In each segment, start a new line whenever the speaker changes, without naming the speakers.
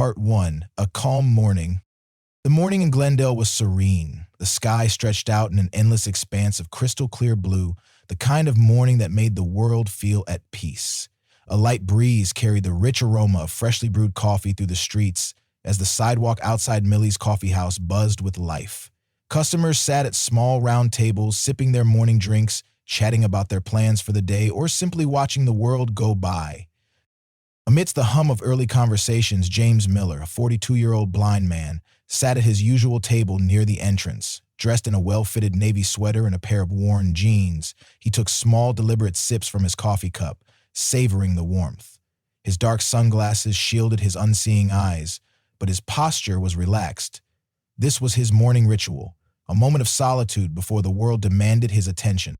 Part 1. A Calm Morning. The morning in Glendale was serene. The sky stretched out in an endless expanse of crystal clear blue, the kind of morning that made the world feel at peace. A light breeze carried the rich aroma of freshly brewed coffee through the streets as the sidewalk outside Millie's coffee house buzzed with life. Customers sat at small round tables, sipping their morning drinks, chatting about their plans for the day, or simply watching the world go by. Amidst the hum of early conversations, James Miller, a 42-year-old blind man, sat at his usual table near the entrance. Dressed in a well-fitted navy sweater and a pair of worn jeans, he took small, deliberate sips from his coffee cup, savoring the warmth. His dark sunglasses shielded his unseeing eyes, but his posture was relaxed. This was his morning ritual, a moment of solitude before the world demanded his attention.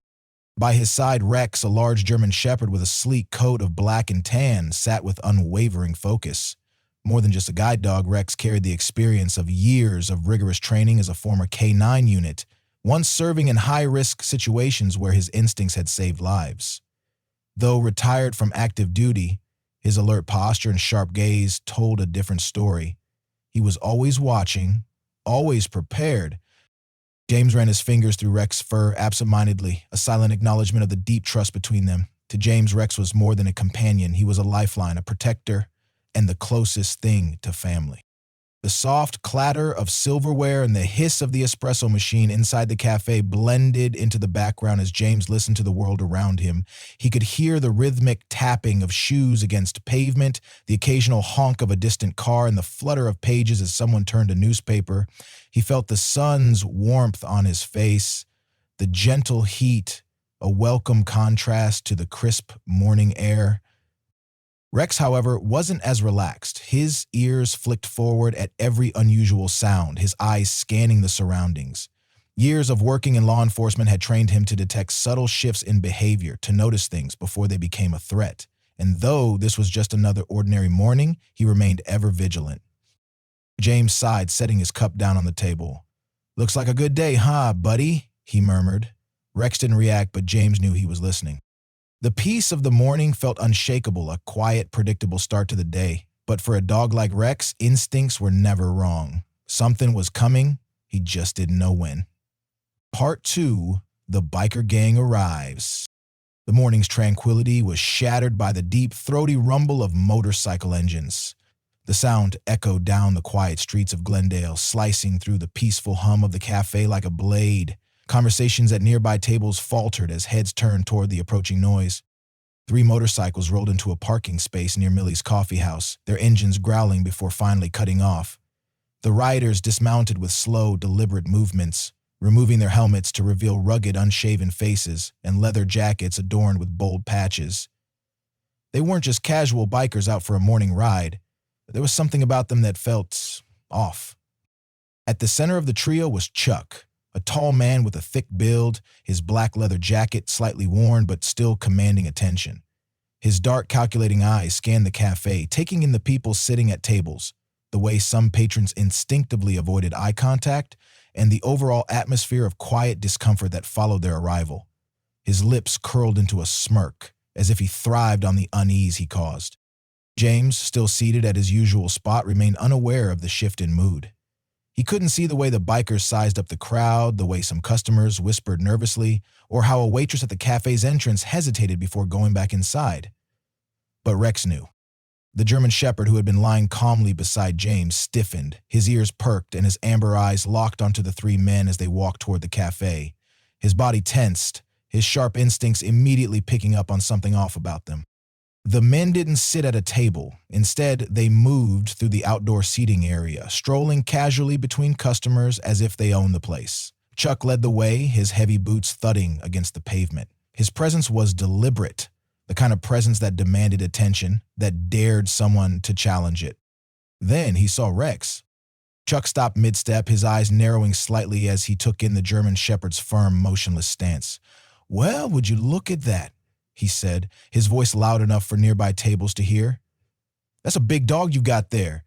By his side, Rex, a large German shepherd with a sleek coat of black and tan, sat with unwavering focus. More than just a guide dog, Rex carried the experience of years of rigorous training as a former K-9 unit, once serving in high-risk situations where his instincts had saved lives. Though retired from active duty, his alert posture and sharp gaze told a different story. He was always watching, always prepared. James ran his fingers through Rex's fur absentmindedly, a silent acknowledgement of the deep trust between them. To James, Rex was more than a companion. He was a lifeline, a protector, and the closest thing to family. The soft clatter of silverware and the hiss of the espresso machine inside the cafe blended into the background as James listened to the world around him. He could hear the rhythmic tapping of shoes against pavement, the occasional honk of a distant car, and the flutter of pages as someone turned a newspaper. He felt the sun's warmth on his face, the gentle heat, a welcome contrast to the crisp morning air. Rex, however, wasn't as relaxed. His ears flicked forward at every unusual sound, his eyes scanning the surroundings. Years of working in law enforcement had trained him to detect subtle shifts in behavior, to notice things before they became a threat. And though this was just another ordinary morning, he remained ever vigilant. James sighed, setting his cup down on the table. "Looks like a good day, huh, buddy?" he murmured. Rex didn't react, but James knew he was listening. The peace of the morning felt unshakable, a quiet, predictable start to the day. But for a dog like Rex, instincts were never wrong. Something was coming, he just didn't know when. Part 2. The Biker Gang Arrives. The morning's tranquility was shattered by the deep, throaty rumble of motorcycle engines. The sound echoed down the quiet streets of Glendale, slicing through the peaceful hum of the cafe like a blade. Conversations at nearby tables faltered as heads turned toward the approaching noise. 3 motorcycles rolled into a parking space near Millie's coffee house, their engines growling before finally cutting off. The riders dismounted with slow, deliberate movements, removing their helmets to reveal rugged, unshaven faces and leather jackets adorned with bold patches. They weren't just casual bikers out for a morning ride. There was something about them that felt off. At the center of the trio was Chuck, a tall man with a thick build, his black leather jacket slightly worn but still commanding attention. His dark, calculating eyes scanned the cafe, taking in the people sitting at tables, the way some patrons instinctively avoided eye contact, and the overall atmosphere of quiet discomfort that followed their arrival. His lips curled into a smirk, as if he thrived on the unease he caused. James, still seated at his usual spot, remained unaware of the shift in mood. He couldn't see the way the bikers sized up the crowd, the way some customers whispered nervously, or how a waitress at the cafe's entrance hesitated before going back inside. But Rex knew. The German shepherd who had been lying calmly beside James stiffened, his ears perked, and his amber eyes locked onto the 3 men as they walked toward the cafe. His body tensed, his sharp instincts immediately picking up on something off about them. The men didn't sit at a table. Instead, they moved through the outdoor seating area, strolling casually between customers as if they owned the place. Chuck led the way, his heavy boots thudding against the pavement. His presence was deliberate, the kind of presence that demanded attention, that dared someone to challenge it. Then he saw Rex. Chuck stopped mid-step, his eyes narrowing slightly as he took in the German shepherd's firm, motionless stance. "Well, would you look at that?" he said, his voice loud enough for nearby tables to hear. "That's a big dog you got there."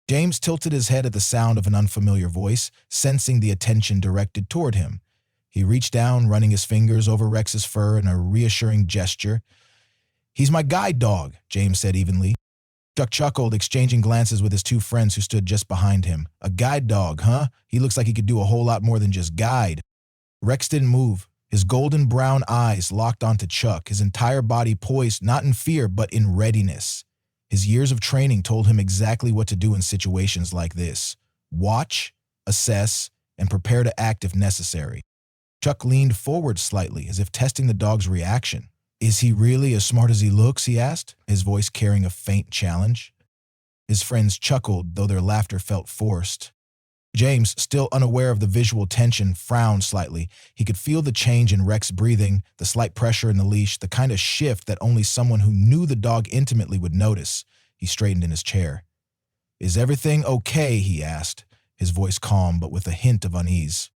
James tilted his head at the sound of an unfamiliar voice, sensing the attention directed toward him. He reached down, running his fingers over Rex's fur in a reassuring gesture. "He's my guide dog," James said evenly. Chuck chuckled, exchanging glances with his two friends who stood just behind him. A guide dog, huh? He looks like he could do a whole lot more than just guide. Rex didn't move. His golden brown eyes locked onto Chuck, his entire body poised not in fear but in readiness. His years of training told him exactly what to do in situations like this. Watch, assess, and prepare to act if necessary. Chuck leaned forward slightly, as if testing the dog's reaction. Is he really as smart as he looks, he asked, his voice carrying a faint challenge. His friends chuckled, though their laughter felt forced. James, still unaware of the visual tension, frowned slightly. He could feel the change in Rex's breathing, the slight pressure in the leash, the kind of shift that only someone who knew the dog intimately would notice. He straightened in his chair. Is everything okay? He asked, his voice calm but with a hint of unease.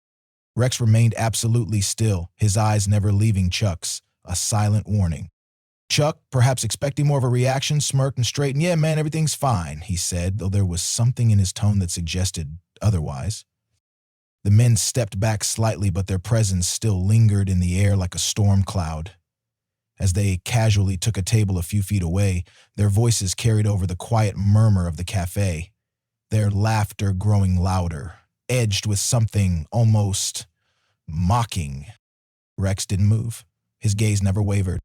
Rex remained absolutely still, his eyes never leaving Chuck's, a silent warning. Chuck, perhaps expecting more of a reaction, smirked and straightened. Yeah, man, everything's fine, he said, though there was something in his tone that suggested otherwise. The men stepped back slightly, but their presence still lingered in the air like a storm cloud. As they casually took a table a few feet away, their voices carried over the quiet murmur of the café, their laughter growing louder, edged with something almost mocking. Rex didn't move. His gaze never wavered.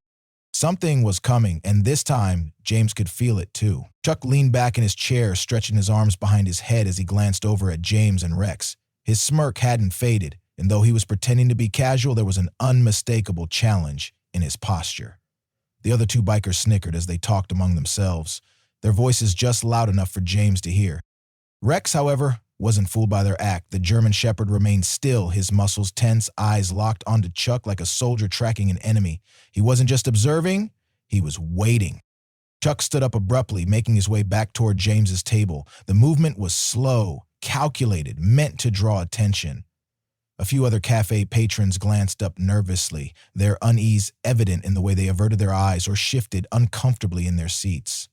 Something was coming, and this time, James could feel it too. Chuck leaned back in his chair, stretching his arms behind his head as he glanced over at James and Rex. His smirk hadn't faded, and though he was pretending to be casual, there was an unmistakable challenge in his posture. The other two bikers snickered as they talked among themselves, their voices just loud enough for James to hear. Rex, however, wasn't fooled by their act. The German Shepherd remained still, his muscles tense, eyes locked onto Chuck like a soldier tracking an enemy. He wasn't just observing, he was waiting. Chuck stood up abruptly, making his way back toward James's table. The movement was slow, calculated, meant to draw attention. A few other cafe patrons glanced up nervously, their unease evident in the way they averted their eyes or shifted uncomfortably in their seats.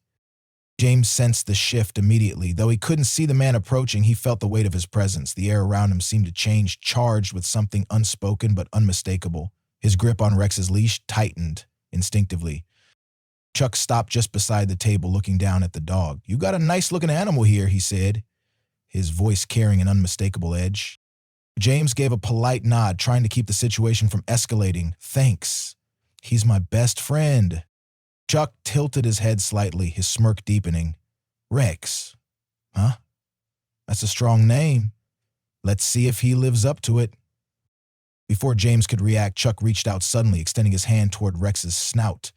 James sensed the shift immediately. Though he couldn't see the man approaching, he felt the weight of his presence. The air around him seemed to change, charged with something unspoken but unmistakable. His grip on Rex's leash tightened instinctively. Chuck stopped just beside the table, looking down at the dog. You got a nice-looking animal here, he said, his voice carrying an unmistakable edge. James gave a polite nod, trying to keep the situation from escalating. Thanks. He's my best friend. Chuck tilted his head slightly, his smirk deepening. Rex. Huh? That's a strong name. Let's see if he lives up to it. Before James could react, Chuck reached out suddenly, extending his hand toward Rex's snout.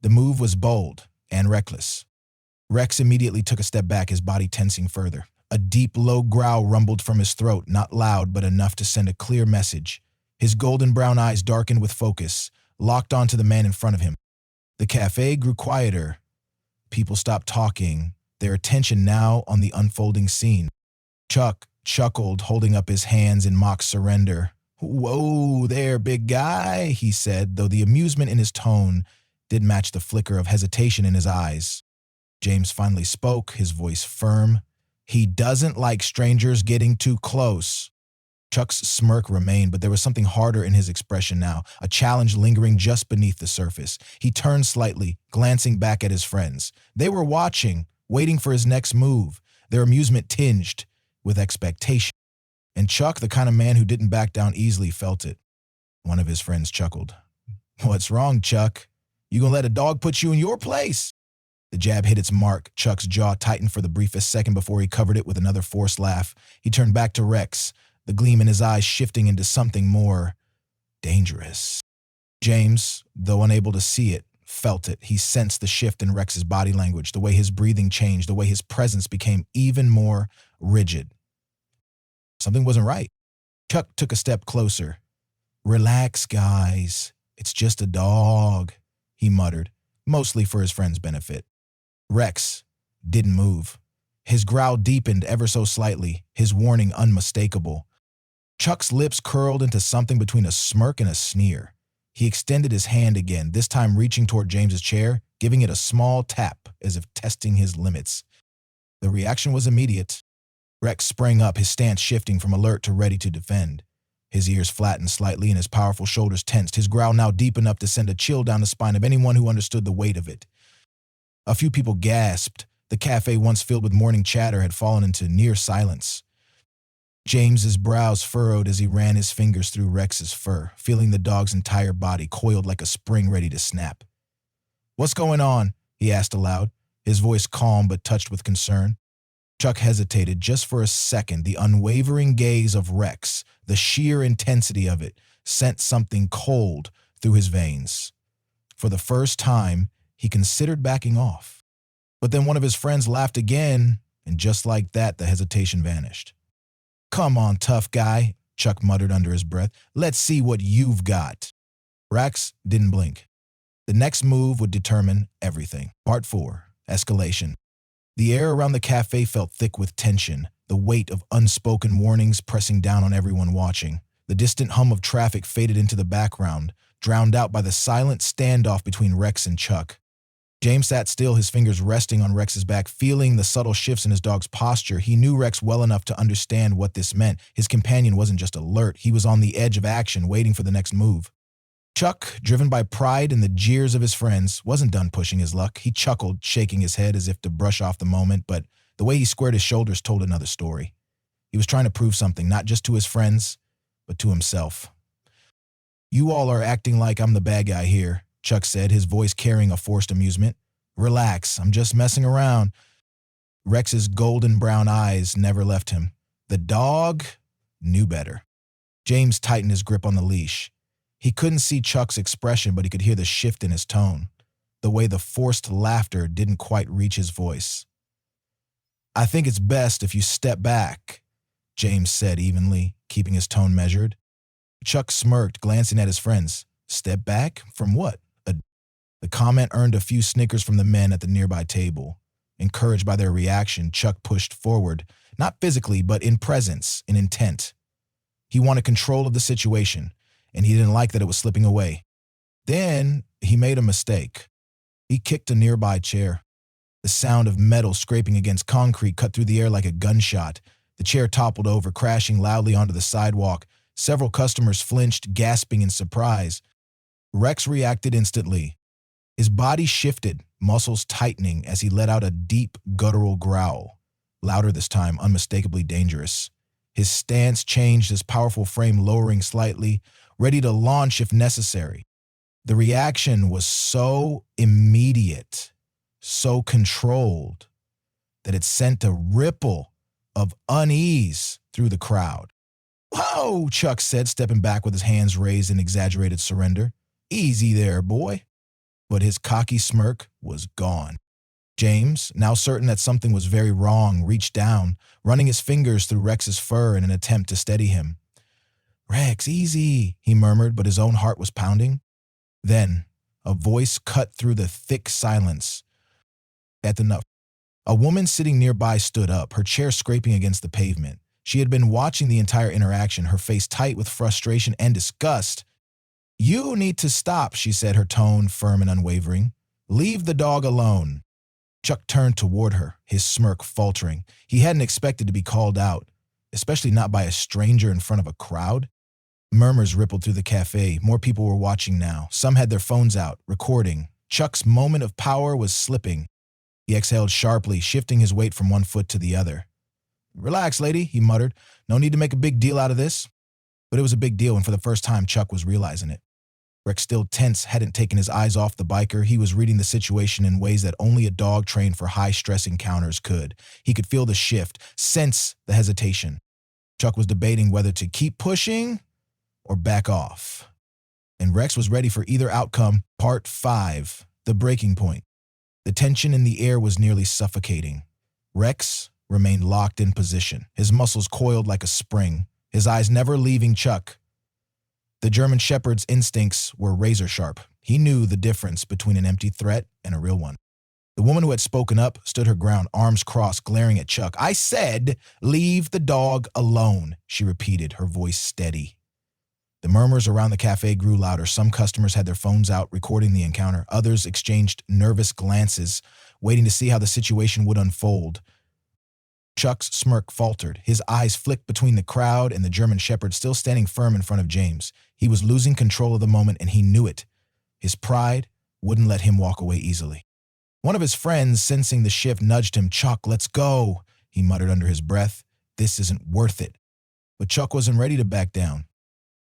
The move was bold and reckless. Rex immediately took a step back, his body tensing further. A deep, low growl rumbled from his throat, not loud, but enough to send a clear message. His golden brown eyes darkened with focus, locked onto the man in front of him. The cafe grew quieter. People stopped talking, their attention now on the unfolding scene. Chuck chuckled, holding up his hands in mock surrender. Whoa there, big guy, he said, though the amusement in his tone did match the flicker of hesitation in his eyes. James finally spoke, his voice firm. He doesn't like strangers getting too close. Chuck's smirk remained, but there was something harder in his expression now, a challenge lingering just beneath the surface. He turned slightly, glancing back at his friends. They were watching, waiting for his next move, their amusement tinged with expectation. And Chuck, the kind of man who didn't back down easily, felt it. One of his friends chuckled. What's wrong, Chuck? You gonna let a dog put you in your place? The jab hit its mark. Chuck's jaw tightened for the briefest second before he covered it with another forced laugh. He turned back to Rex, the gleam in his eyes shifting into something more dangerous. James, though unable to see it, felt it. He sensed the shift in Rex's body language, the way his breathing changed, the way his presence became even more rigid. Something wasn't right. Chuck took a step closer. Relax, guys. It's just a dog, he muttered, mostly for his friend's benefit. Rex didn't move. His growl deepened ever so slightly, his warning unmistakable. Chuck's lips curled into something between a smirk and a sneer. He extended his hand again, this time reaching toward James's chair, giving it a small tap as if testing his limits. The reaction was immediate. Rex sprang up, his stance shifting from alert to ready to defend. His ears flattened slightly and his powerful shoulders tensed, his growl now deep enough to send a chill down the spine of anyone who understood the weight of it. A few people gasped, The cafe, once filled with morning chatter, had fallen into near silence. James's brows furrowed as he ran his fingers through Rex's fur, feeling the dog's entire body coiled like a spring ready to snap. "What's going on?" he asked aloud, his voice calm but touched with concern. Chuck hesitated just for a second. The unwavering gaze of Rex, the sheer intensity of it, sent something cold through his veins. For the first time, he considered backing off. But then one of his friends laughed again, and just like that, the hesitation vanished. "Come on, tough guy," Chuck muttered under his breath. "Let's see what you've got." Rex didn't blink. The next move would determine everything. Part 4, Escalation. The air around the cafe felt thick with tension, the weight of unspoken warnings pressing down on everyone watching. The distant hum of traffic faded into the background, drowned out by the silent standoff between Rex and Chuck. James sat still, his fingers resting on Rex's back, feeling the subtle shifts in his dog's posture. He knew Rex well enough to understand what this meant. His companion wasn't just alert, he was on the edge of action, waiting for the next move. Chuck, driven by pride and the jeers of his friends, wasn't done pushing his luck. He chuckled, shaking his head as if to brush off the moment, but the way he squared his shoulders told another story. He was trying to prove something, not just to his friends, but to himself. "You all are acting like I'm the bad guy here," Chuck said, his voice carrying a forced amusement. "Relax, I'm just messing around." Rex's golden brown eyes never left him. The dog knew better. James tightened his grip on the leash. He couldn't see Chuck's expression, but he could hear the shift in his tone, the way the forced laughter didn't quite reach his voice. "I think it's best if you step back," James said evenly, keeping his tone measured. Chuck smirked, glancing at his friends. "Step back? From what?" The comment earned a few snickers from the men at the nearby table. Encouraged by their reaction, Chuck pushed forward, not physically, but in presence, in intent. He wanted control of the situation, and he didn't like that it was slipping away. Then he made a mistake. He kicked a nearby chair. The sound of metal scraping against concrete cut through the air like a gunshot. The chair toppled over, crashing loudly onto the sidewalk. Several customers flinched, gasping in surprise. Rex reacted instantly. His body shifted, muscles tightening as he let out a deep, guttural growl. Louder this time, unmistakably dangerous. His stance changed, his powerful frame lowering slightly, ready to launch if necessary. The reaction was so immediate, so controlled, that it sent a ripple of unease through the crowd. "Whoa," Chuck said, stepping back with his hands raised in exaggerated surrender. "Easy there, boy." But his cocky smirk was gone. James, now certain that something was very wrong, reached down, running his fingers through Rex's fur in an attempt to steady him. "Rex, easy," he murmured, but his own heart was pounding. Then, a voice cut through the thick silence. That's enough. A woman sitting nearby stood up, her chair scraping against the pavement. She had been watching the entire interaction, her face tight with frustration and disgust. "You need to stop," she said, her tone firm and unwavering. "Leave the dog alone." Chuck turned toward her, his smirk faltering. He hadn't expected to be called out, especially not by a stranger in front of a crowd. Murmurs rippled through the cafe. More people were watching now. Some had their phones out, recording. Chuck's moment of power was slipping. He exhaled sharply, shifting his weight from one foot to the other. "Relax, lady," he muttered. "No need to make a big deal out of this." But it was a big deal, and for the first time, Chuck was realizing it. Rex, still tense, hadn't taken his eyes off the biker. He was reading the situation in ways that only a dog trained for high-stress encounters could. He could feel the shift, sense the hesitation. Chuck was debating whether to keep pushing or back off. And Rex was ready for either outcome. Part 5, the breaking point. The tension in the air was nearly suffocating. Rex remained locked in position, his muscles coiled like a spring, his eyes never leaving Chuck. The German Shepherd's instincts were razor sharp. He knew the difference between an empty threat and a real one. The woman who had spoken up stood her ground, arms crossed, glaring at Chuck. "I said, leave the dog alone," she repeated, her voice steady. The murmurs around the cafe grew louder. Some customers had their phones out, recording the encounter. Others exchanged nervous glances, waiting to see how the situation would unfold. Chuck's smirk faltered. His eyes flicked between the crowd and the German Shepherd still standing firm in front of James. He was losing control of the moment, and he knew it. His pride wouldn't let him walk away easily. One of his friends, sensing the shift, nudged him. "Chuck, let's go," he muttered under his breath. "This isn't worth it." But Chuck wasn't ready to back down.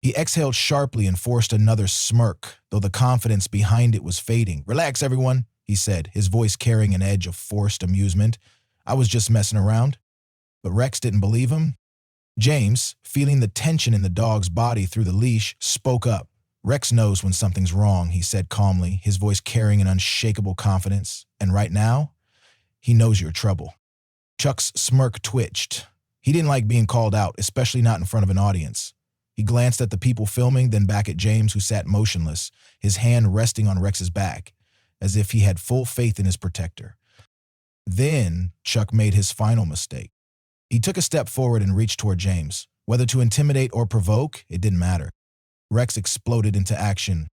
He exhaled sharply and forced another smirk, though the confidence behind it was fading. "Relax, everyone," he said, his voice carrying an edge of forced amusement. "I was just messing around." But Rex didn't believe him. James, feeling the tension in the dog's body through the leash, spoke up. "Rex knows when something's wrong," he said calmly, his voice carrying an unshakable confidence. "And right now, he knows you're trouble." Chuck's smirk twitched. He didn't like being called out, especially not in front of an audience. He glanced at the people filming, then back at James, who sat motionless, his hand resting on Rex's back, as if he had full faith in his protector. Then Chuck made his final mistake. He took a step forward and reached toward James. Whether to intimidate or provoke, it didn't matter. Rex exploded into action.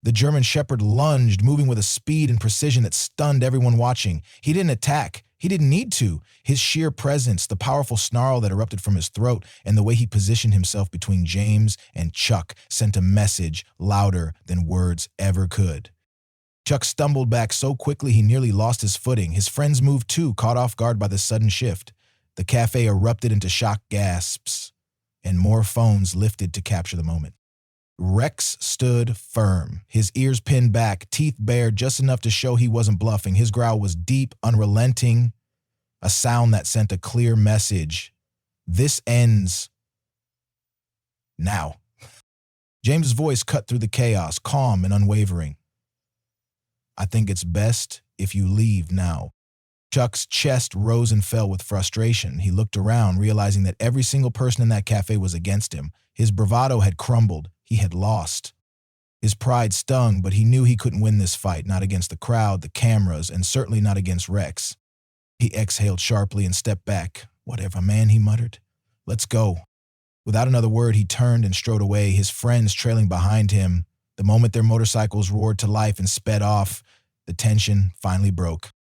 The German Shepherd lunged, moving with a speed and precision that stunned everyone watching. He didn't attack. He didn't need to. His sheer presence, the powerful snarl that erupted from his throat, and the way he positioned himself between James and Chuck sent a message louder than words ever could. Chuck stumbled back so quickly he nearly lost his footing. His friends moved too, caught off guard by the sudden shift. The cafe erupted into shocked gasps, and more phones lifted to capture the moment. Rex stood firm, his ears pinned back, teeth bared just enough to show he wasn't bluffing. His growl was deep, unrelenting, a sound that sent a clear message. "This ends now." James's voice cut through the chaos, calm and unwavering. "I think it's best if you leave now." Chuck's chest rose and fell with frustration. He looked around, realizing that every single person in that cafe was against him. His bravado had crumbled. He had lost. His pride stung, but he knew he couldn't win this fight, not against the crowd, the cameras, and certainly not against Rex. He exhaled sharply and stepped back. "Whatever, man," he muttered. "Let's go." Without another word, he turned and strode away, his friends trailing behind him. The moment their motorcycles roared to life and sped off, the tension finally broke.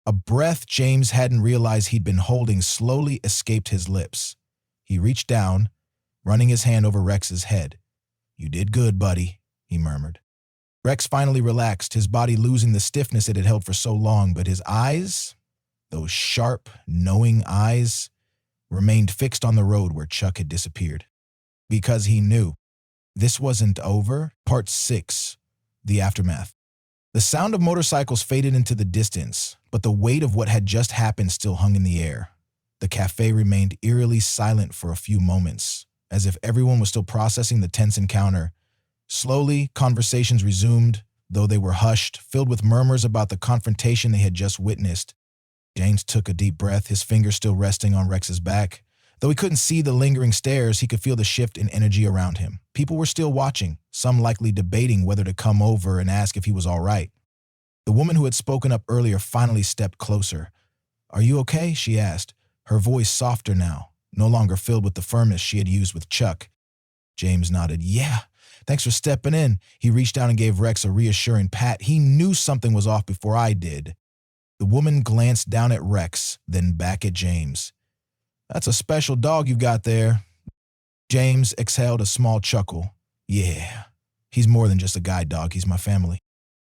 A breath James hadn't realized he'd been holding slowly escaped his lips. He reached down, running his hand over Rex's head. "You did good, buddy," he murmured. Rex finally relaxed, his body losing the stiffness it had held for so long, but his eyes, those sharp, knowing eyes, remained fixed on the road where Chuck had disappeared. Because he knew this wasn't over. Part 6, The Aftermath. The sound of motorcycles faded into the distance, but the weight of what had just happened still hung in the air. The cafe remained eerily silent for a few moments, as if everyone was still processing the tense encounter. Slowly, conversations resumed, though they were hushed, filled with murmurs about the confrontation they had just witnessed. James took a deep breath, his fingers still resting on Rex's back. Though he couldn't see the lingering stares, he could feel the shift in energy around him. People were still watching, some likely debating whether to come over and ask if he was all right. The woman who had spoken up earlier finally stepped closer. "Are you okay?" she asked, her voice softer now, no longer filled with the firmness she had used with Chuck. James nodded. "Yeah, thanks for stepping in." He reached down and gave Rex a reassuring pat. He knew something was off before I did. The woman glanced down at Rex, then back at James. "That's a special dog you've got there." James exhaled a small chuckle. "Yeah, he's more than just a guide dog. He's my family."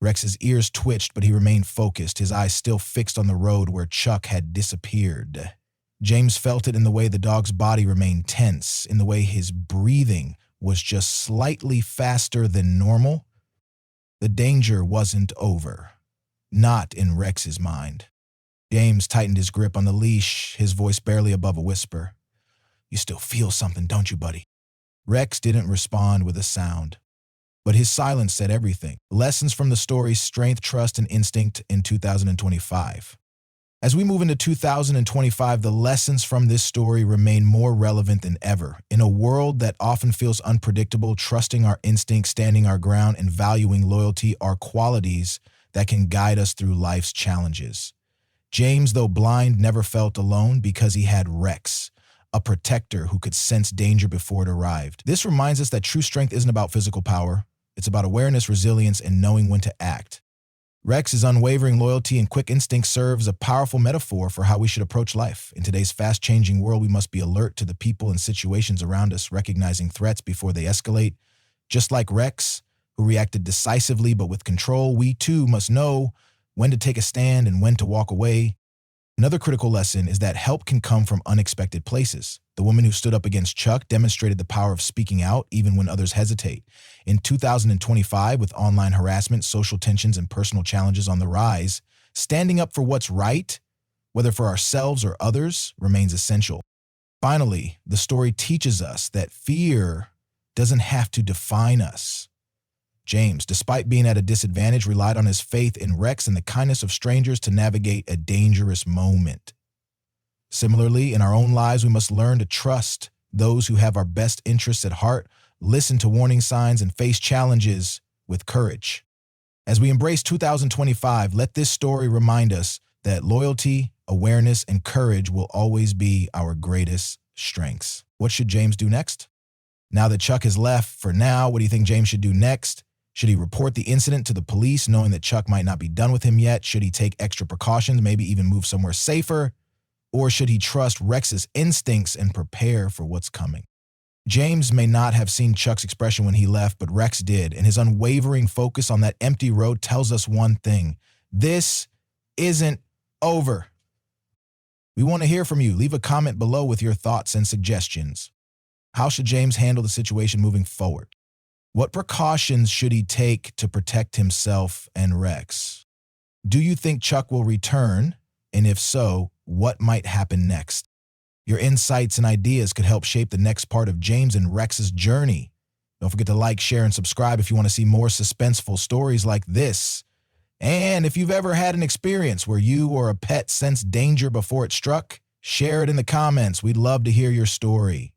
Rex's ears twitched, but he remained focused, his eyes still fixed on the road where Chuck had disappeared. James felt it in the way the dog's body remained tense, in the way his breathing was just slightly faster than normal. The danger wasn't over. Not in Rex's mind. James tightened his grip on the leash, his voice barely above a whisper. "You still feel something, don't you, buddy?" Rex didn't respond with a sound. But his silence said everything. Lessons from the story's strength, trust, and instinct in 2025. As we move into 2025, the lessons from this story remain more relevant than ever. In a world that often feels unpredictable, trusting our instincts, standing our ground, and valuing loyalty are qualities that can guide us through life's challenges. James, though blind, never felt alone because he had Rex, a protector who could sense danger before it arrived. This reminds us that true strength isn't about physical power. It's about awareness, resilience, and knowing when to act. Rex's unwavering loyalty and quick instinct serves a powerful metaphor for how we should approach life. In today's fast-changing world, we must be alert to the people and situations around us, recognizing threats before they escalate. Just like Rex, who reacted decisively but with control, we too must know when to take a stand and when to walk away. Another critical lesson is that help can come from unexpected places. The woman who stood up against Chuck demonstrated the power of speaking out even when others hesitate. In 2025, with online harassment, social tensions, and personal challenges on the rise, standing up for what's right, whether for ourselves or others, remains essential. Finally, the story teaches us that fear doesn't have to define us. James, despite being at a disadvantage, relied on his faith in Rex and the kindness of strangers to navigate a dangerous moment. Similarly, in our own lives, we must learn to trust those who have our best interests at heart, listen to warning signs, and face challenges with courage. As we embrace 2025, let this story remind us that loyalty, awareness, and courage will always be our greatest strengths. What should James do next? Now that Chuck has left, for now, what do you think James should do next? Should he report the incident to the police, knowing that Chuck might not be done with him yet? Should he take extra precautions, maybe even move somewhere safer? Or should he trust Rex's instincts and prepare for what's coming? James may not have seen Chuck's expression when he left, but Rex did, and his unwavering focus on that empty road tells us one thing: this isn't over. We want to hear from you. Leave a comment below with your thoughts and suggestions. How should James handle the situation moving forward? What precautions should he take to protect himself and Rex? Do you think Chuck will return? And if so, what might happen next? Your insights and ideas could help shape the next part of James and Rex's journey. Don't forget to like, share, and subscribe if you want to see more suspenseful stories like this. And if you've ever had an experience where you or a pet sensed danger before it struck, share it in the comments. We'd love to hear your story.